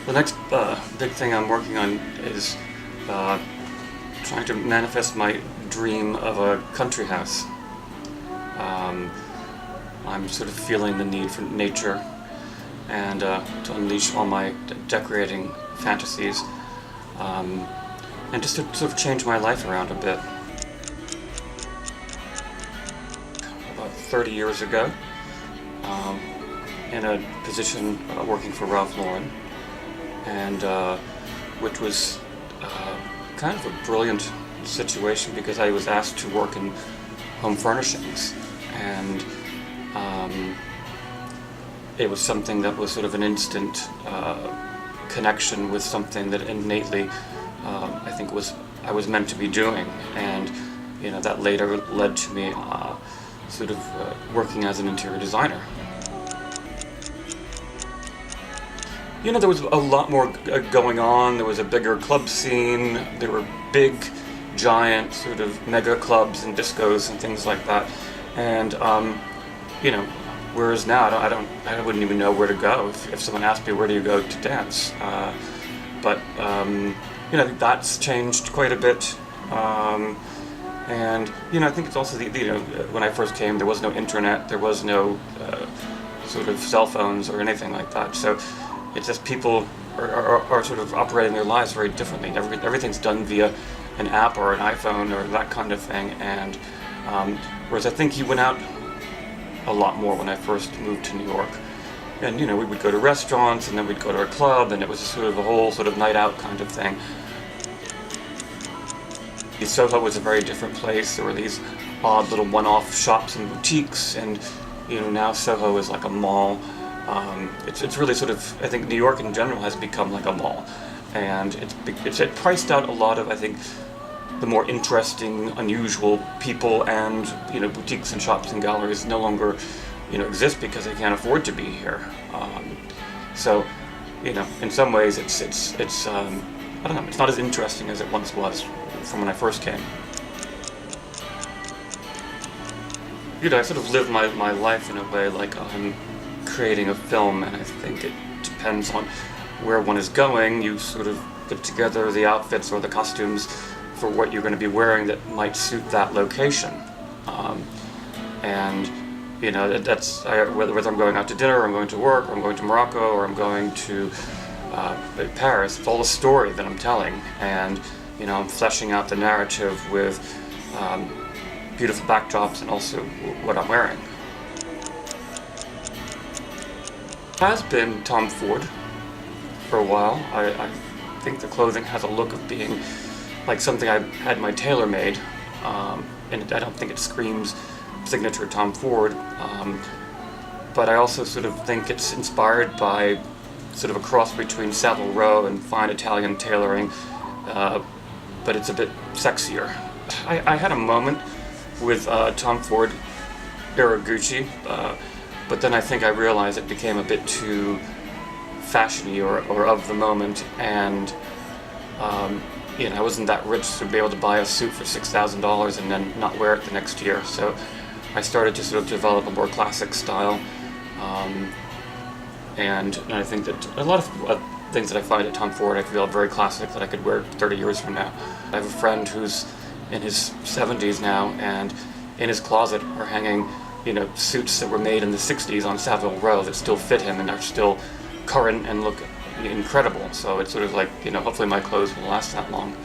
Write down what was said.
The next big thing I'm working on is uh, trying to manifest my dream of a country house. Um, I'm sort of feeling the need for nature and to unleash all my decorating fantasies um, and just to sort of change my life around a bit. About 30 years ago, um, in a position working for Ralph Lauren, and which was kind of a brilliant situation because I was asked to work in home furnishings, and it was something that was sort of an instant connection with something that innately I think I was meant to be doing, and that later led to me sort of working as an interior designer. There was a lot more going on. There was a bigger club scene. There were big, giant sort of mega clubs and discos and things like that. And whereas now I wouldn't even know where to go if someone asked me where do you go to dance. But I think that's changed quite a bit. And I think it's also when I first came, there was no internet, there was no sort of cell phones or anything like that. So it's just people are sort of operating their lives very differently. Everything's done via an app or an iPhone or that kind of thing. And whereas I think he went out a lot more when I first moved to New York. And we would go to restaurants, and then we'd go to a club, and it was sort of a whole sort of night out kind of thing. Soho was a very different place. There were these odd little one-off shops and boutiques, and now Soho is like a mall. It's really sort of, I think New York in general has become like a mall, and it's priced out a lot of, I think, the more interesting, unusual people, and boutiques and shops and galleries no longer exist because they can't afford to be here. So in some ways it's I don't know, it's not as interesting as it once was from when I first came. I sort of live my life in a way like I'm creating a film, and I think it depends on where one is going. You sort of put together the outfits or the costumes for what you're going to be wearing that might suit that location. And that's whether I'm going out to dinner, or I'm going to work, or I'm going to Morocco, or I'm going to Paris. It's all a story that I'm telling, and I'm fleshing out the narrative with beautiful backdrops and also what I'm wearing. It has been Tom Ford for a while. I think the clothing has a look of being like something I had my tailor made, and I don't think it screams signature Tom Ford, but I also sort of think it's inspired by sort of a cross between Savile Row and fine Italian tailoring, but it's a bit sexier. I had a moment with Tom Ford era Gucci, but then I think I realized it became a bit too fashiony or of the moment, and I wasn't that rich to be able to buy a suit for $6,000 and then not wear it the next year. So I started to sort of develop a more classic style, and I think that a lot of things that I find at Tom Ford I feel very classic that I could wear 30 years from now. I have a friend who's in his 70s now, and in his closet are hanging suits that were made in the 60s on Savile Row that still fit him and are still current and look incredible. So it's sort of like, hopefully my clothes will last that long.